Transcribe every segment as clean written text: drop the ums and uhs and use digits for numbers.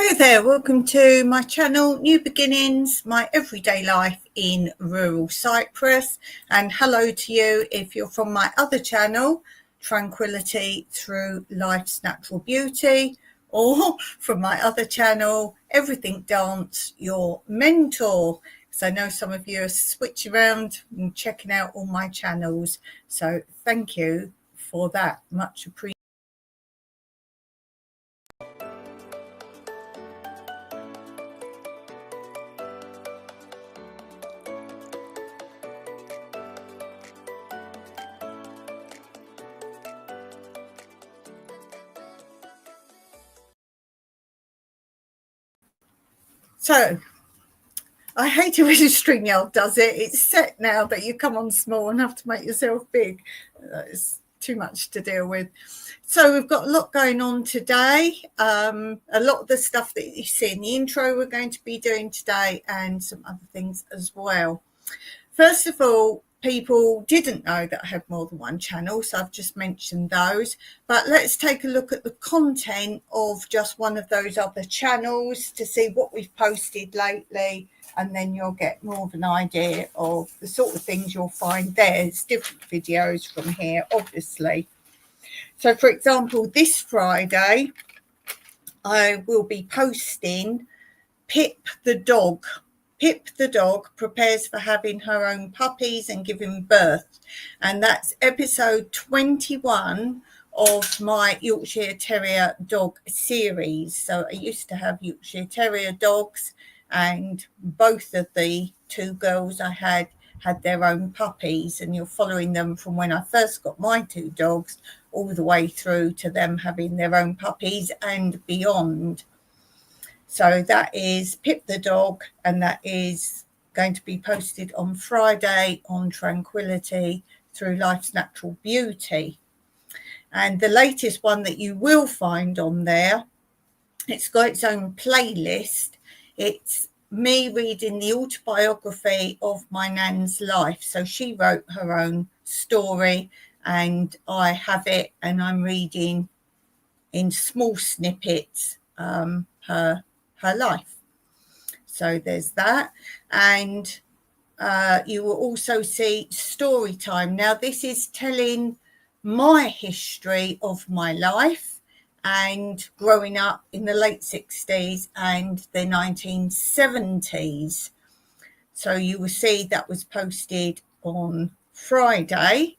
Hi there, welcome to my channel, New Beginnings, my everyday life in rural Cyprus. And hello to you if you're from my other channel, Tranquility Through Life's Natural Beauty, or from my other channel, Everything Dance, your mentor. Because I know some of you are switching around and checking out all my channels. So thank you for that, much appreciated. So, I hate it when StreamYard does it. It's set now that you come on small and have to make yourself big. It's too much to deal with. So we've got a lot going on today. A lot of the stuff that you see in the intro we're going to be doing today, and some other things as well. First of all, people didn't know that I had more than one channel, so I've just mentioned those. But let's take a look at the content of just one of those other channels to see what we've posted lately, and then you'll get more of an idea of the sort of things you'll find there. It's different videos from here, obviously. So, for example, this Friday, I will be posting Pip the dog. Pip the dog prepares for having her own puppies and giving birth. And that's episode 21 of my Yorkshire Terrier dog series. So I used to have Yorkshire Terrier dogs, and both of the two girls I had their own puppies, and you're following them from when I first got my two dogs all the way through to them having their own puppies and beyond. So that is Pip the dog, and that is going to be posted on Friday on Tranquility Through Life's Natural Beauty. And the latest one that you will find on there, it's got its own playlist. It's me reading the autobiography of my nan's life. So she wrote her own story, and I have it, and I'm reading in small snippets her life. So there's that. And you will also see story time. Now, this is telling my history of my life and growing up in the late 60s and the 1970s. So you will see that was posted on Friday,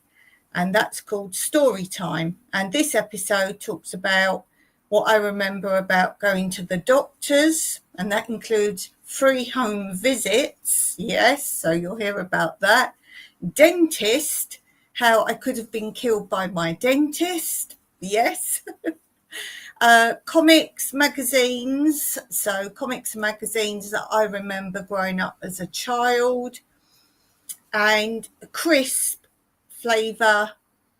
and that's called Story Time. And this episode talks about what I remember about going to the doctors, and that includes free home visits. Yes, so you'll hear about that. Dentist, how I could have been killed by my dentist. Yes. Comics, magazines. So comics and magazines that I remember growing up as a child. And crisp flavour,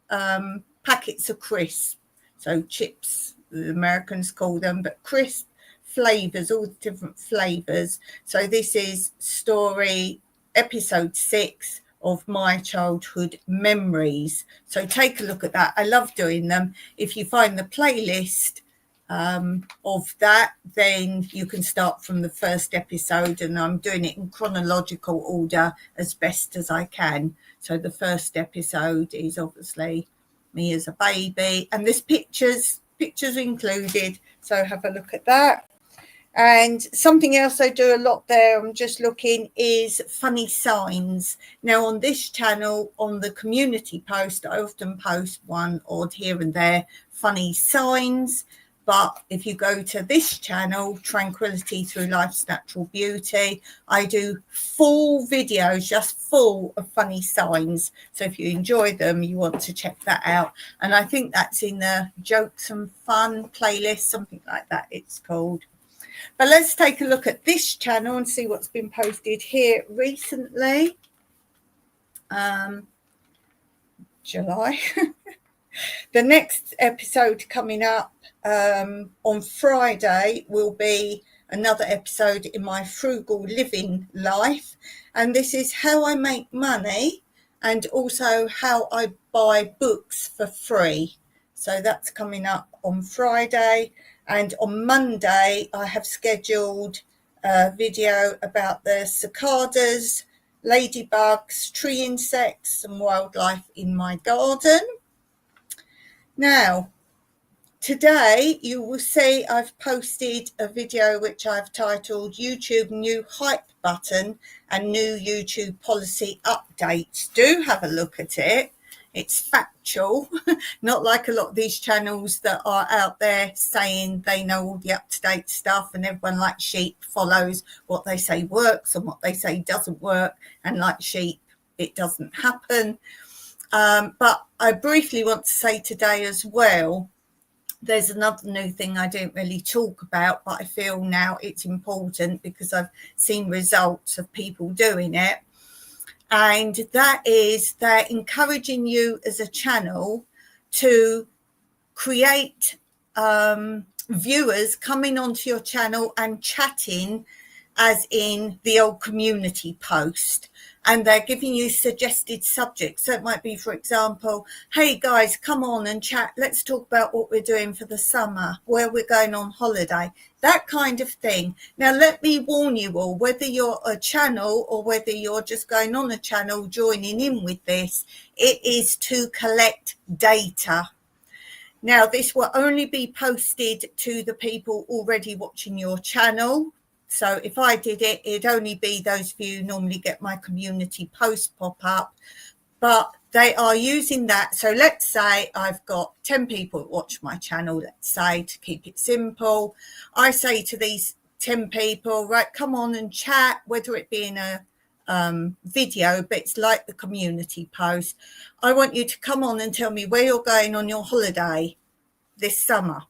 packets of crisp. So chips, the Americans call them, but crisp flavors, all the different flavors. So this is story episode 6 of my childhood memories. So take a look at that. I love doing them. If you find the playlist of that, then you can start from the first episode, and I'm doing it in chronological order as best as I can. So the first episode is obviously me as a baby, and there's pictures included, so have a look at that. And something else I do a lot there, I'm just looking, is funny signs. Now on this channel, on the community post, I often post one odd here and there funny signs. But if you go to this channel, Tranquility Through Life's Natural Beauty, I do full videos, just full of funny signs. So if you enjoy them, you want to check that out. And I think that's in the Jokes and Fun playlist, something like that it's called. But let's take a look at this channel and see what's been posted here recently. July. The next episode coming up on Friday will be another episode in my frugal living life. And this is how I make money, and also how I buy books for free. So that's coming up on Friday. And on Monday, I have scheduled a video about the cicadas, ladybugs, tree insects, and wildlife in my garden. Now, today you will see I've posted a video which I've titled YouTube New Hype Button and New YouTube Policy Updates. Do have a look at it. It's factual, not like a lot of these channels that are out there saying they know all the up-to-date stuff and everyone like sheep follows what they say works and what they say doesn't work, and like sheep it doesn't happen. But I briefly want to say today as well, there's another new thing I don't really talk about, but I feel now it's important because I've seen results of people doing it. And that is they're encouraging you as a channel to create viewers coming onto your channel and chatting as in the old community post. And they're giving you suggested subjects. So it might be, for example, hey guys, come on and chat. Let's talk about what we're doing for the summer, where we're going on holiday, that kind of thing. Now, let me warn you all, whether you're a channel or whether you're just going on a channel, joining in with this, it is to collect data. Now, this will only be posted to the people already watching your channel. So if I did it, it'd only be those of you who normally get my community post pop up. But they are using that. So let's say I've got 10 people that watch my channel, let's say, to keep it simple. I say to these 10 people, right, come on and chat, whether it be in a video, but it's like the community post. I want you to come on and tell me where you're going on your holiday this summer.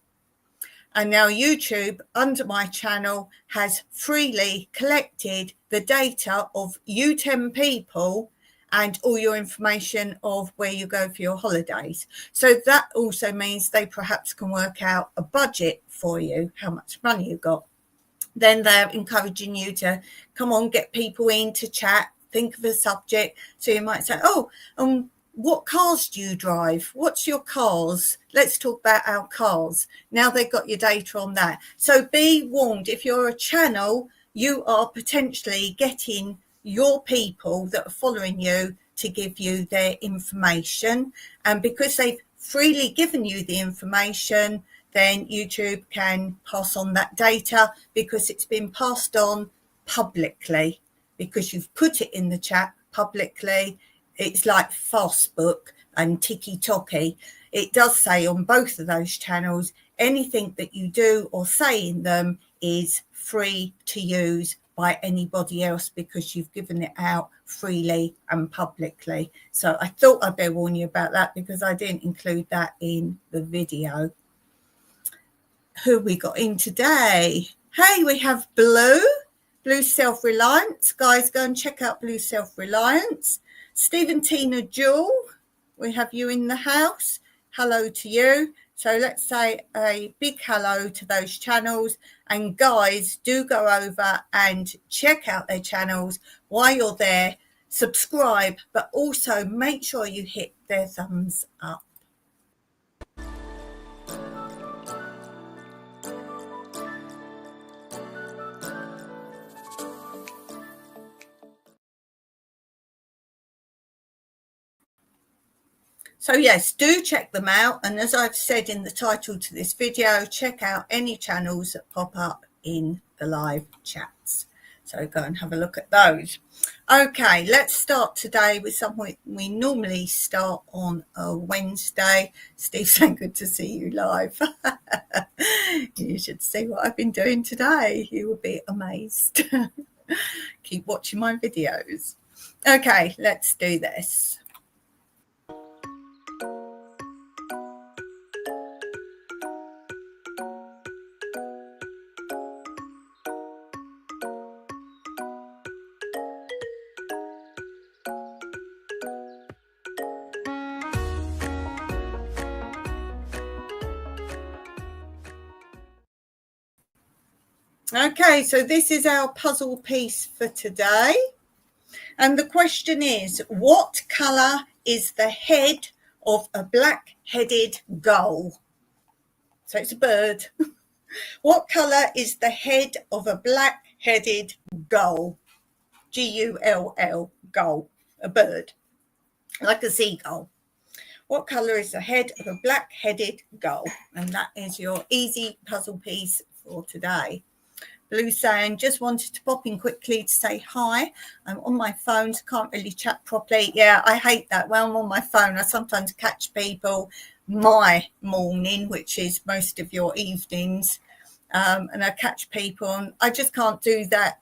And now YouTube, under my channel, has freely collected the data of you 10 people and all your information of where you go for your holidays. So that also means they perhaps can work out a budget for you, how much money you got. Then they're encouraging you to come on, get people in to chat, think of a subject. So you might say, oh, what cars do you drive? What's your cars? Let's talk about our cars. Now they've got your data on that. So be warned, if you're a channel, you are potentially getting your people that are following you to give you their information. And because they've freely given you the information, then YouTube can pass on that data because it's been passed on publicly, because you've put it in the chat publicly. It's like Facebook and TikTok. It does say on both of those channels, anything that you do or say in them is free to use by anybody else because you've given it out freely and publicly. So I thought I'd better warn you about that because I didn't include that in the video. Who we got in today? Hey, we have Blue Self-Reliance. Guys, go and check out Blue Self-Reliance. Stephen, Tina, Jewel, we have you in the house. Hello to you. So let's say a big hello to those channels. And guys, do go over and check out their channels while you're there. Subscribe, but also make sure you hit their thumbs up. So yes, do check them out. And as I've said in the title to this video, check out any channels that pop up in the live chats. So go and have a look at those. Okay, let's start today with something we normally start on a Wednesday. Steve, so good to see you live. You should see what I've been doing today. You will be amazed. Keep watching my videos. Okay, let's do this. Okay, so this is our puzzle piece for today. And the question is, what colour is the head of a black-headed gull? So it's a bird. What colour is the head of a black-headed gull? Gull, gull, a bird, like a seagull. What colour is the head of a black-headed gull? And that is your easy puzzle piece for today. Blue saying, just wanted to pop in quickly to say hi. I'm on my phone, so can't really chat properly. Yeah, I hate that. When I'm on my phone, I sometimes catch people my morning, which is most of your evenings, and I catch people, and I just can't do that,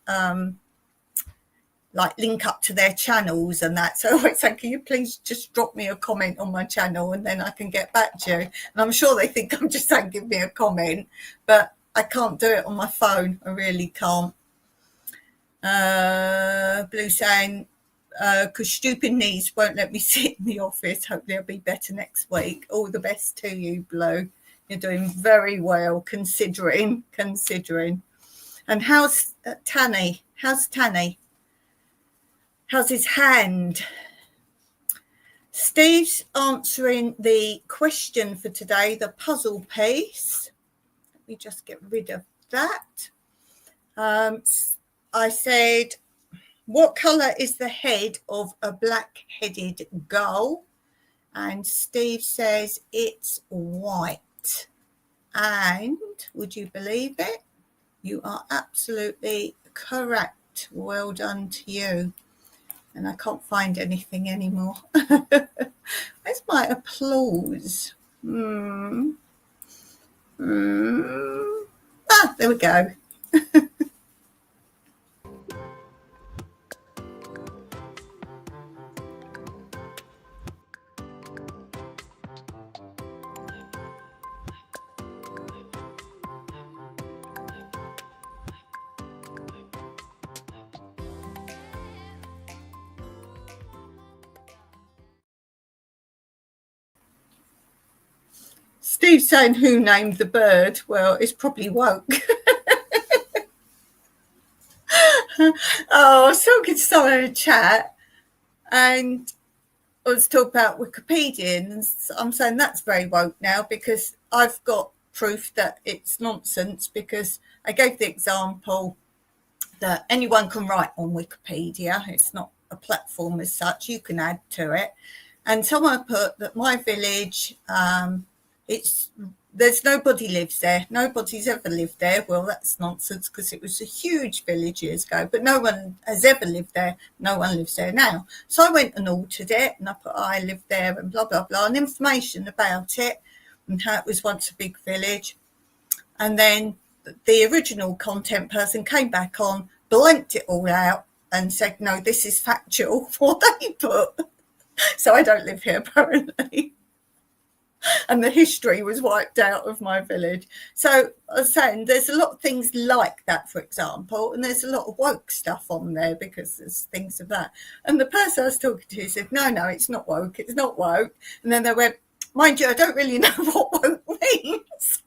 like link up to their channels and that. So I always say, can you please just drop me a comment on my channel and then I can get back to you? And I'm sure they think I'm just saying give me a comment, but I can't do it on my phone. I really can't. Blue saying, because stupid knees won't let me sit in the office. Hopefully I'll be better next week. All the best to you, Blue. You're doing very well, considering. And how's Tanny? How's his hand? Steve's answering the question for today, the puzzle piece. Let me just get rid of that. I said, what colour is the head of a black-headed gull? And Steve says it's white. And would you believe it? You are absolutely correct. Well done to you. And I can't find anything anymore. Where's my applause? Ah, there we go. Steve's saying who named the bird? Well, it's probably woke. I was talking to someone in a chat and I was talking about Wikipedia, and I'm saying that's very woke now because I've got proof that it's nonsense, because I gave the example that anyone can write on Wikipedia. It's not a platform as such. You can add to it. And someone put that my village, there's nobody lives there. Nobody's ever lived there. Well, that's nonsense because it was a huge village years ago, but no one has ever lived there. No one lives there now. So I went and altered it and I put I lived there and blah, blah, blah, and information about it and how it was once a big village. And then the original content person came back on, blanked it all out and said, no, this is factual, what they put. So I don't live here, apparently. And the history was wiped out of my village. So I was saying there's a lot of things like that, for example, and there's a lot of woke stuff on there because there's things of that. And the person I was talking to said, no, it's not woke, it's not woke. And then they went, mind you, I don't really know what woke means.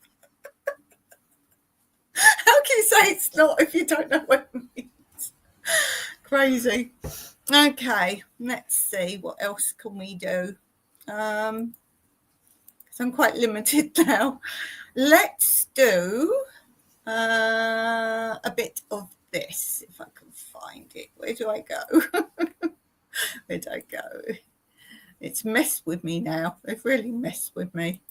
How can you say it's not if you don't know what it means? Crazy. Okay, let's see, what else can we do? So I'm quite limited now. Let's do a bit of this, if I can find it. Where do I go? Where do I go? It's messed with me now. They've really messed with me.